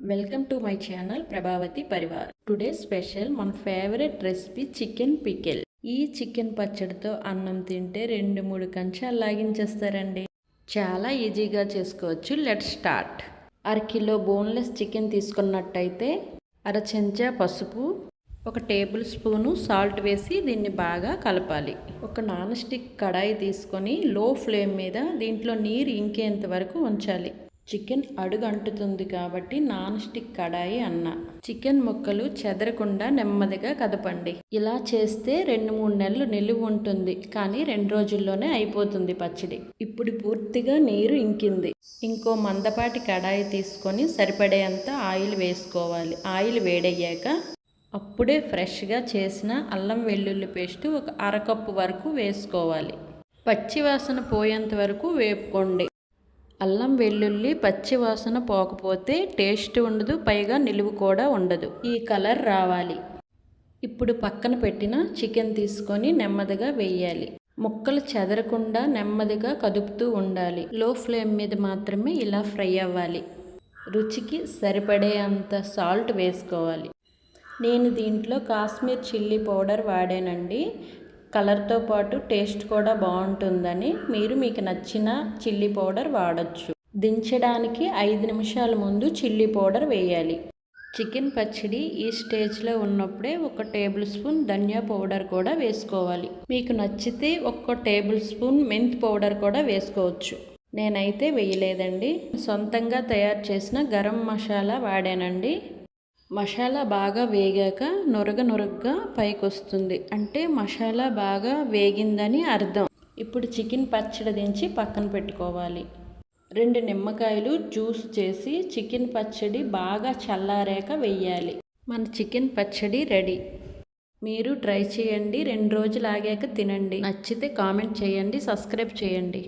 Welcome to my channel Prabhavathi Parivar. Today special మన favourite recipe chicken pickle. ఈ chicken పచ్చడితో అన్నం తింటే 2-3 కంచాలు లాగించేస్తారండి. చాలా ఈజీగా చేసుకోవచ్చు. Let start. అరకిలో బోన్లెస్ చికెన్ తీసుకున్నట్టయితే అర చెంచా పసుపు, 1 టేబుల్ స్పూను సాల్ట్ వేసి దీన్ని బాగా కలపాలి. ఒక నాన్ స్టిక్ కడాయి తీసుకొని లో ఫ్లేమ్ మీద దీంట్లో నీరు ఇంకేంత వరకు ఉంచాలి. చికెన్ అడుగు అంటుతుంది కాబట్టి నాన్ స్టిక్ కడాయి అన్న. చికెన్ ముక్కలు చెదరకుండా నెమ్మదిగా కదపండి. ఇలా చేస్తే 2-3 నెలలు నిలువ ఉంటుంది, కానీ 2 రోజుల్లోనే అయిపోతుంది పచ్చడి. ఇప్పుడు పూర్తిగా నీరు ఇంకింది. ఇంకో మందపాటి కడాయి తీసుకొని సరిపడేంత ఆయిల్ వేసుకోవాలి. ఆయిల్ వేడయ్యాక అప్పుడే ఫ్రెష్గా చేసిన అల్లం వెల్లుల్లి పేస్ట్ 1 అరకప్పు వరకు వేసుకోవాలి. పచ్చివాసన పోయేంత వరకు వేపుకోండి. అల్లం వెల్లుల్లి పచ్చి వాసన పోకపోతే టేస్ట్ ఉండదు, పైగా నిలువ కూడా ఉండదు. ఈ కలర్ రావాలి. ఇప్పుడు పక్కన పెట్టిన చికెన్ తీసుకొని నెమ్మదిగా వేయాలి. ముక్కలు చెదరకుండా నెమ్మదిగా కదుపుతూ ఉండాలి. లో ఫ్లేమ్ మీద మాత్రమే ఇలా ఫ్రై అవ్వాలి. రుచికి సరిపడే అంత సాల్ట్ వేసుకోవాలి. నేను దీంట్లో కాశ్మీర్ చిల్లీ పౌడర్ వాడానండి. కలర్తో పాటు టేస్ట్ కూడా బాగుంటుందని మీరు మీకు నచ్చిన చిల్లీ పౌడర్ వాడచ్చు. దించడానికి 5 నిమిషాల ముందు చిల్లీ పౌడర్ వేయాలి. చికెన్ పచ్చడి ఈ స్టేజ్లో ఉన్నప్పుడే 1 టేబుల్ స్పూన్ ధనియా పౌడర్ కూడా వేసుకోవాలి. మీకు నచ్చితే 1 టేబుల్ స్పూన్ మెంతి పౌడర్ కూడా వేసుకోవచ్చు. నేనైతే వేయలేదండి. సొంతంగా తయారు చేసిన గరం మసాలా వాడానండి. మసాలా బాగా వేగాక నురగగా పైకి వస్తుంది, అంటే మసాలా బాగా వేగిందని అర్థం. ఇప్పుడు చికెన్ పచ్చడి దించి పక్కన పెట్టుకోవాలి. 2 నిమ్మకాయలు జ్యూస్ చేసి చికెన్ పచ్చడి బాగా చల్లారాక వేయాలి. మన చికెన్ పచ్చడి రెడీ. మీరు ట్రై చేయండి. 2 రోజులు ఆగాక తినండి. నచ్చితే కామెంట్ చేయండి, సబ్స్క్రైబ్ చేయండి.